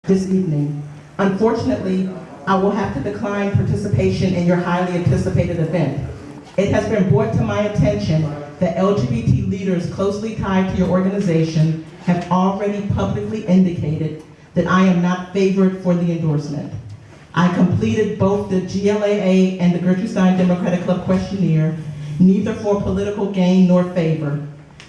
this evening. Unfortunately, I will have to decline participation in your highly anticipated event. It has been brought to my attention that LGBT leaders closely tied to your organization have already publicly indicated that I am not favored for the endorsement. I completed both the GLAA and the Gertrude Stein Democratic Club questionnaire, neither for political gain nor favor,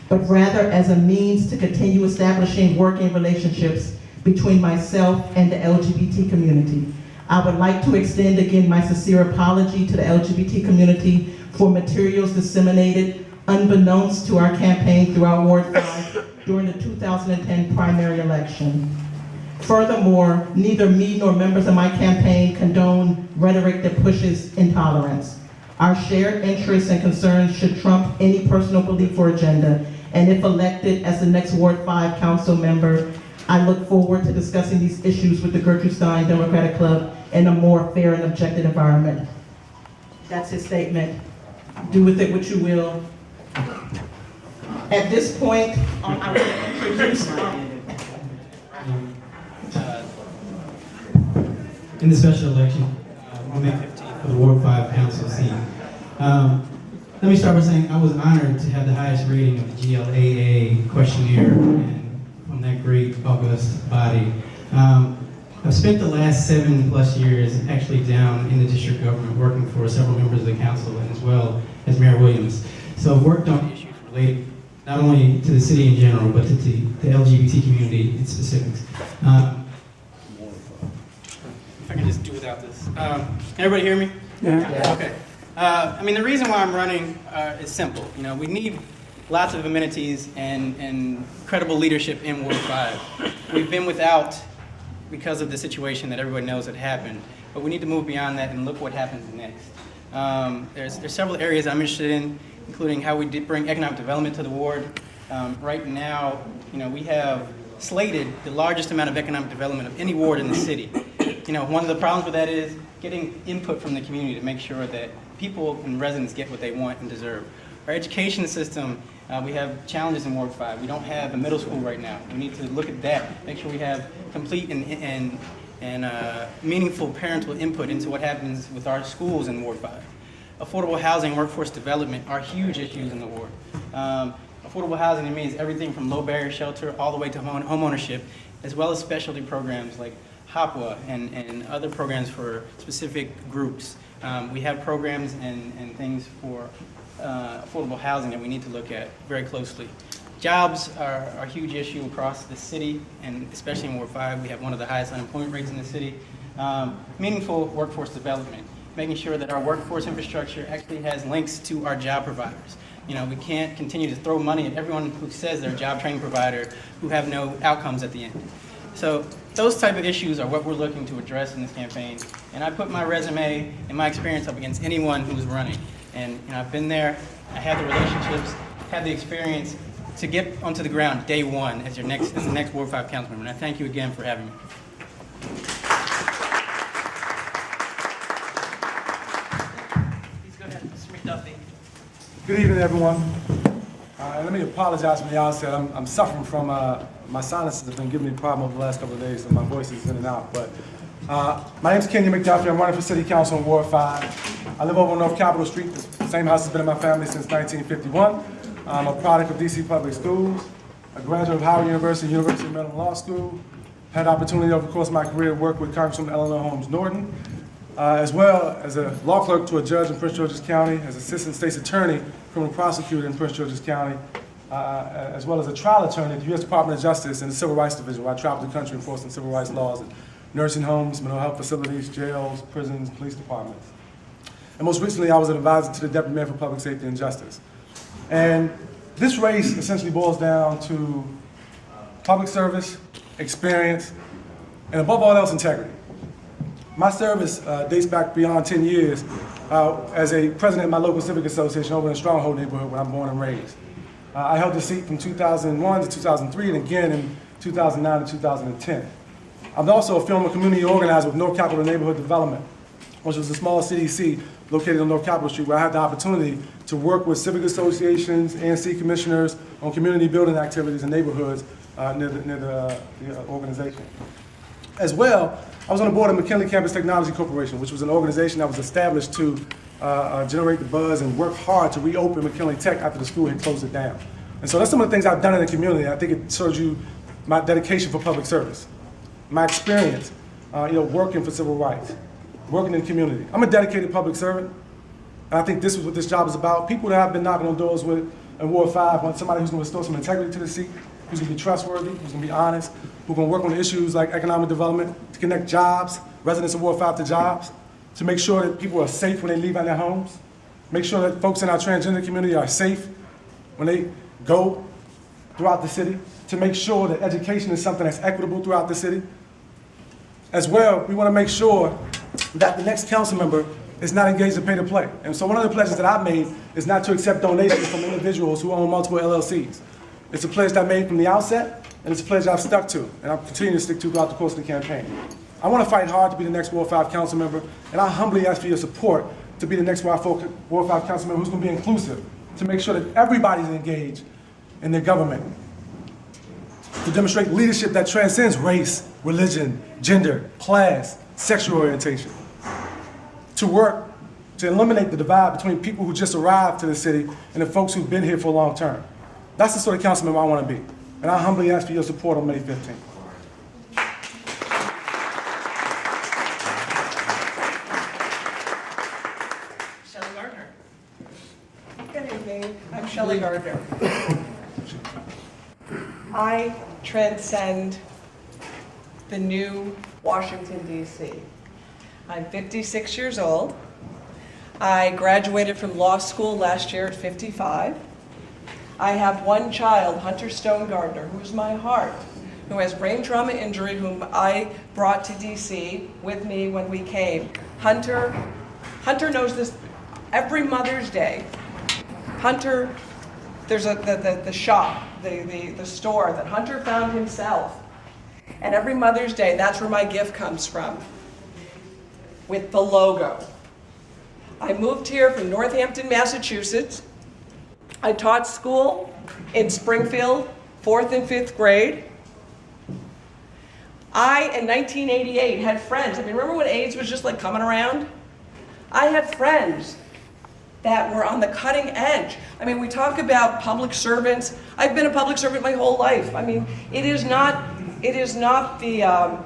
but rather as a means to continue establishing working relationships between myself and the LGBT community. I would like to extend again my sincere apology to the LGBT community for materials disseminated unbeknownst to our campaign throughout Ward 5 during the 2010 primary election. Furthermore, neither me nor members of my campaign condone rhetoric that pushes intolerance. Our shared interests and concerns should trump any personal belief or agenda, and if elected as the next Ward 5 council member, I look forward to discussing these issues with the Gertrude Stein Democratic Club in a more fair and objective environment. That's his statement. Do with it what you will. At this point, I will introduce in the special election on May 15th for the Ward 5 council seat. Let me start by saying I was honored to have the highest rating of the GLAA questionnaire and from that great august body. I've spent the last 7+ years actually down in the district government working for several members of the council and as well as Mayor Williams. So I've worked on issues related not only to the city in general, but to the LGBT community in specifics. If I can just do without this. Can everybody hear me? Yeah. Okay. I mean, the reason why I'm running is simple. You know, we need lots of amenities and credible leadership in Ward 5. We've been without because of the situation that everybody knows that happened, but we need to move beyond that and look what happens next. There's several areas I'm interested in, including how we bring economic development to the ward. Right now, you know, we have slated the largest amount of economic development of any ward in the city. You know, one of the problems with that is getting input from the community to make sure that people and residents get what they want and deserve. Our education system, we have challenges in Ward 5. We don't have a middle school right now. We need to look at that, make sure we have complete and meaningful parental input into what happens with our schools in Ward 5. Affordable housing and workforce development are huge issues in the ward. Affordable housing to me is everything from low barrier shelter all the way to home ownership, as well as specialty programs like HOPWA and other programs for specific groups. We have programs and things for affordable housing that we need to look at very closely. Jobs are a huge issue across the city, and especially in Ward 5, we have one of the highest unemployment rates in the city. Meaningful workforce development, making sure that our workforce infrastructure actually has links to our job providers. You know, we can't continue to throw money at everyone who says they're a job training provider who have no outcomes at the end. So those type of issues are what we're looking to address in this campaign. And I put my resume and my experience up against anyone who's running. And you know, I've been there, I have the relationships, have the experience to get onto the ground day one as the next Ward 5 council member. And I thank you again for having me. Please go ahead, Mr. McDuffie. Good evening, everyone. Let me apologize from the outset. I'm suffering from my sinuses have been giving me a problem over the last couple of days, so my voice is in and out. But my name's Kenya McDuffie. I'm running for City Council in Ward 5. I live over on North Capitol Street. The same house has been in my family since 1951. I'm a product of DC Public Schools, a graduate of Howard University, University of Maryland Law School. Had the opportunity over the course of my career to work with Congresswoman Eleanor Holmes Norton, as well as a law clerk to a judge in Prince George's County, as assistant state's attorney, criminal prosecutor in Prince George's County, as well as a trial attorney at the U.S. Department of Justice in the Civil Rights Division, where I traveled the country enforcing civil rights laws in nursing homes, mental health facilities, jails, prisons, police departments. And most recently, I was an advisor to the Deputy Mayor for Public Safety and Justice. And this race essentially boils down to public service, experience, and above all else, integrity. My service dates back beyond 10 years as a president of my local civic association over in the Stronghold neighborhood where I'm born and raised. I held the seat from 2001 to 2003 and again in 2009 to 2010. I'm also a film and community organizer with North Capitol Neighborhood Development, which was a small CDC located on North Capitol Street, where I had the opportunity to work with civic associations and city commissioners on community building activities in neighborhoods near the organization. As well, I was on the board of McKinley Campus Technology Corporation, which was an organization that was established to generate the buzz and work hard to reopen McKinley Tech after the school had closed it down. And so that's some of the things I've done in the community. I think it shows you my dedication for public service, my experience, working for civil rights, working in the community. I'm a dedicated public servant, and I think this is what this job is about. People that I've been knocking on doors with in Ward 5 want somebody who's going to restore some integrity to the seat, who's going to be trustworthy, who's going to be honest, who's going to work on issues like economic development, to connect jobs, residents of Ward 5 to jobs, to make sure that people are safe when they leave out their homes, make sure that folks in our transgender community are safe when they go throughout the city, to make sure that education is something that's equitable throughout the city. As well, we want to make sure that the next council member is not engaged in pay to play. And so one of the pledges that I've made is not to accept donations from individuals who own multiple LLCs. It's a pledge that I made from the outset, and it's a pledge I've stuck to, and I'll continue to stick to throughout the course of the campaign. I want to fight hard to be the next Ward 5 council member, and I humbly ask for your support to be the next Ward 5 council member who's going to be inclusive, to make sure that everybody's engaged in their government, to demonstrate leadership that transcends race, religion, gender, class, sexual orientation, to work to eliminate the divide between people who just arrived to the city and the folks who've been here for a long term. That's the sort of council member I want to be, and I humbly ask for your support on May 15th. Shelley Gardner. Good evening. I'm Shelley Gardner. I transcend the new Washington, D.C. I'm 56 years old. I graduated from law school last year at 55. I have one child, Hunter Stone Gardner, who's my heart, who has brain trauma injury, whom I brought to D.C. with me when we came. Hunter knows this. Every Mother's Day, Hunter, there's the shop, the store that Hunter found himself. And every Mother's Day, that's where my gift comes from, with the logo. I moved here from Northampton, Massachusetts. I taught school in Springfield, 4th and 5th grade. I, in 1988, had friends. I mean, remember when AIDS was just like coming around? I had friends that were on the cutting edge. I mean, we talk about public servants. I've been a public servant my whole life. I mean, it is not the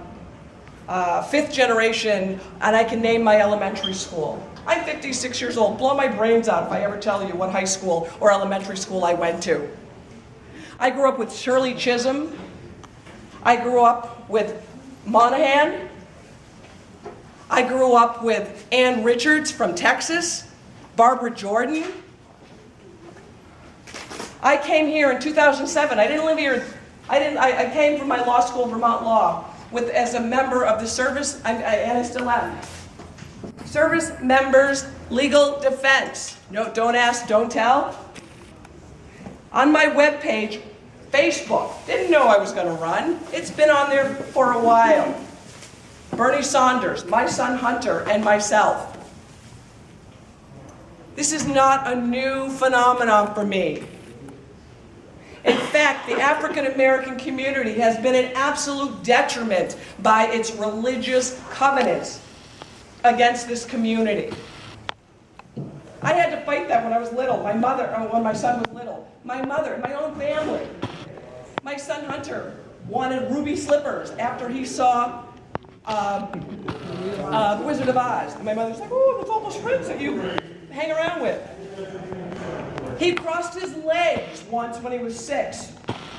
fifth generation, and I can name my elementary school. I'm 56 years old. Blow my brains out if I ever tell you what high school or elementary school I went to. I grew up with Shirley Chisholm. I grew up with Monahan. I grew up with Ann Richards from Texas, Barbara Jordan. I came here in 2007. I didn't live here. I came from my law school, Vermont Law, as a member of the service, and I still am. Service Members Legal Defense. No, don't ask, don't tell. On my webpage, Facebook. Didn't know I was going to run. It's been on there for a while. Bernie Sanders, my son Hunter, and myself. This is not a new phenomenon for me. In fact, the African American community has been an absolute detriment by its religious covenants against this community. I had to fight that when I was little. When my son was little. My mother, my own family. My son Hunter wanted ruby slippers after he saw The Wizard of Oz. And my mother's like, oh, that's all those friends that you hang around with. He crossed his legs once when he was 6.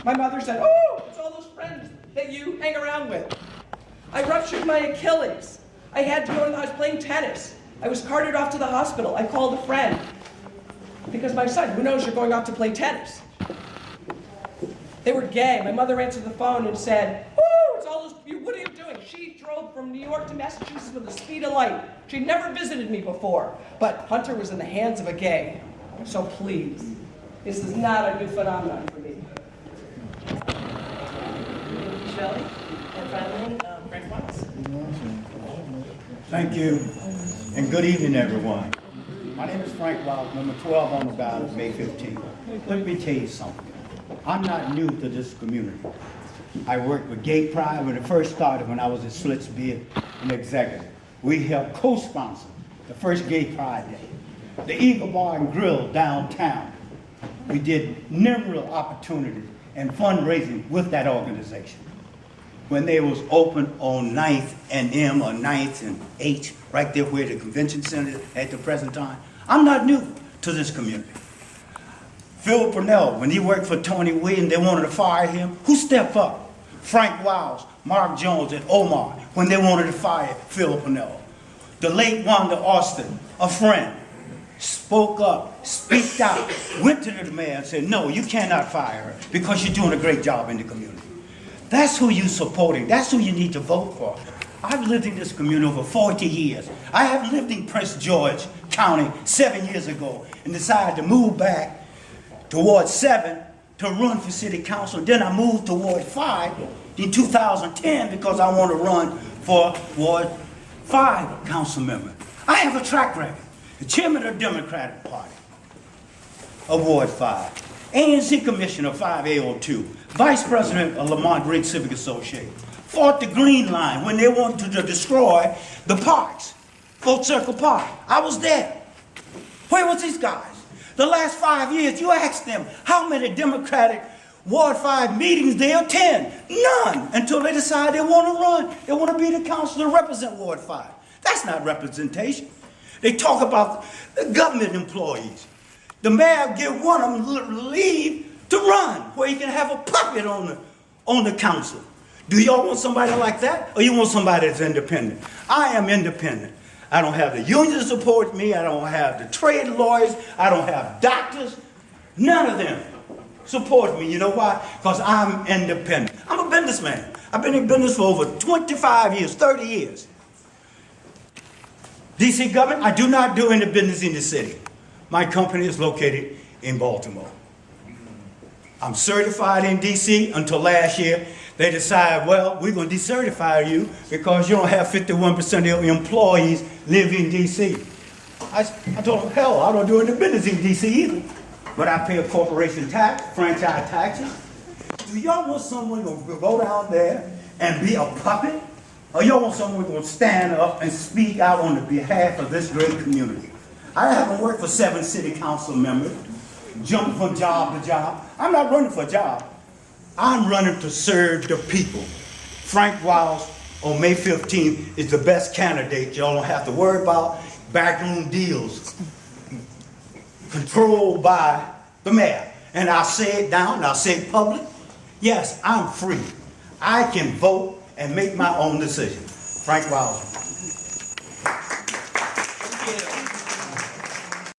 My mother said, oh, it's all those friends that you hang around with. I ruptured my Achilles. I was playing tennis. I was carted off to the hospital. I called a friend because my son, who knows you're going off to play tennis? They were gay. My mother answered the phone and said, oh, it's all those, what are you doing? She drove from New York to Massachusetts with the speed of light. She'd never visited me before, but Hunter was in the hands of a gay. So please, this is not a new phenomenon for me. Shelley. And finally, Frank Watts. Thank you, and good evening, everyone. My name is Frank Wild, number 12 on the ballot, May 15th. Let me tell you something. I'm not new to this community. I worked with Gay Pride when it first started, when I was at Slits being an executive. We helped co-sponsor the first Gay Pride Day. The Eagle Bar and Grill downtown. We did numerous opportunities and fundraising with that organization. When they was open on 9th and M or 9th and H, right there where the convention center is at the present time. I'm not new to this community. Phil Purnell, when he worked for Tony Williams, they wanted to fire him. Who stepped up? Frank Wiles, Mark Jones, and Omar, when they wanted to fire Phil Purnell. The late Wanda Austin, a friend, spoke up, speaked out, went to the mayor and said, no, you cannot fire her because you're doing a great job in the community. That's who you're supporting. That's who you need to vote for. I've lived in this community over 40 years. I have lived in Prince George County 7 years ago and decided to move back to Ward 7 to run for city council. Then I moved to Ward 5 in 2010 because I want to run for Ward 5 council member. I have a track record. The chairman of the Democratic Party of Ward 5, ANC Commissioner of 5A02, Vice President of Lamont Great Civic Association, fought the Green Line when they wanted to destroy the parks, Full Circle Park. I was there. Where was these guys? The last 5 years, you asked them how many Democratic Ward 5 meetings they attend. None, until they decide they want to run. They want to be the council to represent Ward 5. That's not representation. They talk about the government employees. The mayor give one of them leave to run, where he can have a puppet on the council. Do y'all want somebody like that, or you want somebody that's independent? I am independent. I don't have the union to support me. I don't have the trade lawyers. I don't have doctors. None of them support me. You know why? Because I'm independent. I'm a businessman. I've been in business for over 25 years, 30 years. DC government, I do not do any business in the city. My company is located in Baltimore. I'm certified in DC until last year. They decided, well, we're going to decertify you because you don't have 51% of your employees live in DC. I told them, hell, I don't do any business in DC either. But I pay a corporation tax, franchise taxes. Do y'all want someone who's going to go down there and be a puppet? Or y'all want someone who's going to stand up and speak out on the behalf of this great community? I haven't worked for 7 city council members, jumping from job to job. I'm not running for a job. I'm running to serve the people. Frank Wiles on May 15th is the best candidate. Y'all don't have to worry about backroom deals controlled by the mayor. And I'll say it down, and I'll say it public. Yes, I'm free. I can vote and make my own decision. Frank Wiles.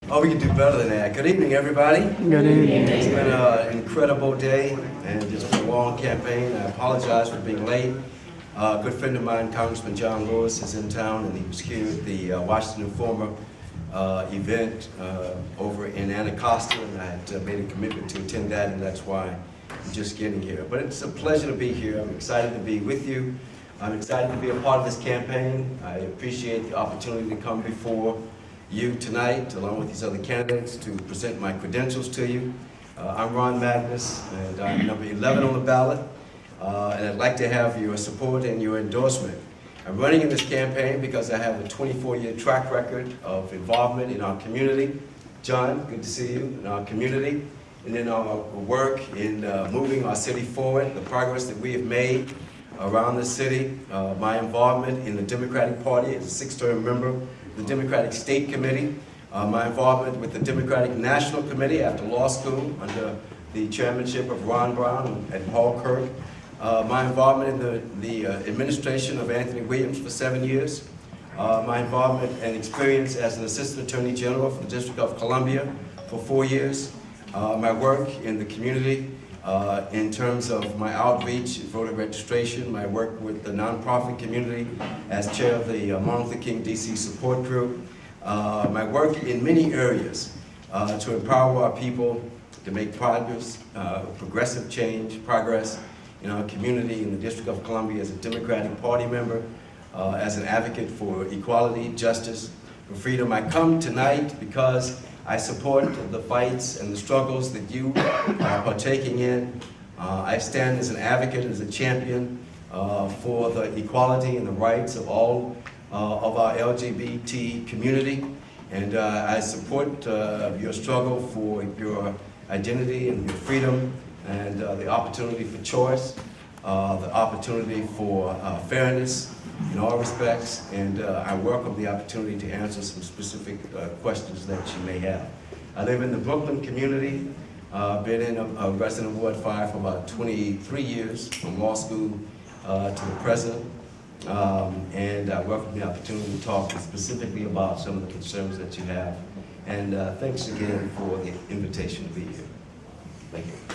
Oh, we can do better than that. Good evening, everybody. Good evening. It's been an incredible day, and it's been a long campaign. I apologize for being late. A good friend of mine, Congressman John Lewis, is in town, and he was here at the Washington Informer event over in Anacostia, and I had made a commitment to attend that, and that's why I'm just getting here. But it's a pleasure to be here. I'm excited to be with you. I'm excited to be a part of this campaign. I appreciate the opportunity to come before you tonight, along with these other candidates, to present my credentials to you. I'm Ron Magnus, and I'm number 11 on the ballot, and I'd like to have your support and your endorsement. I'm running in this campaign because I have a 24-year track record of involvement in our community. John, good to see you, in our community, and in our work in moving our city forward, the progress that we have made around the city, my involvement in the Democratic Party as a 6-term member, the Democratic State Committee, my involvement with the Democratic National Committee after law school under the chairmanship of Ron Brown and Paul Kirk, my involvement in the administration of Anthony Williams for 7 years, my involvement and experience as an Assistant Attorney General for the District of Columbia for 4 years, my work in the community in terms of my outreach, voter registration, my work with the nonprofit community as chair of the Martin Luther King DC support group, my work in many areas to empower our people to make progress, progressive change, progress in our community in the District of Columbia as a Democratic Party member, as an advocate for equality, justice, for freedom. I come tonight because I support the fights and the struggles that you are partaking in I stand as an advocate, as a champion for the equality and the rights of all of our LGBT community. And I support your struggle for your identity and your freedom and the opportunity for choice, the opportunity for fairness in all respects. And I welcome the opportunity to answer some specific questions that you may have. I live in the Brooklyn community. Been in a resident of Ward 5 for about 23 years, from law school to the present. And I welcome the opportunity to talk specifically about some of the concerns that you have. And thanks again for the invitation to be here. Thank you.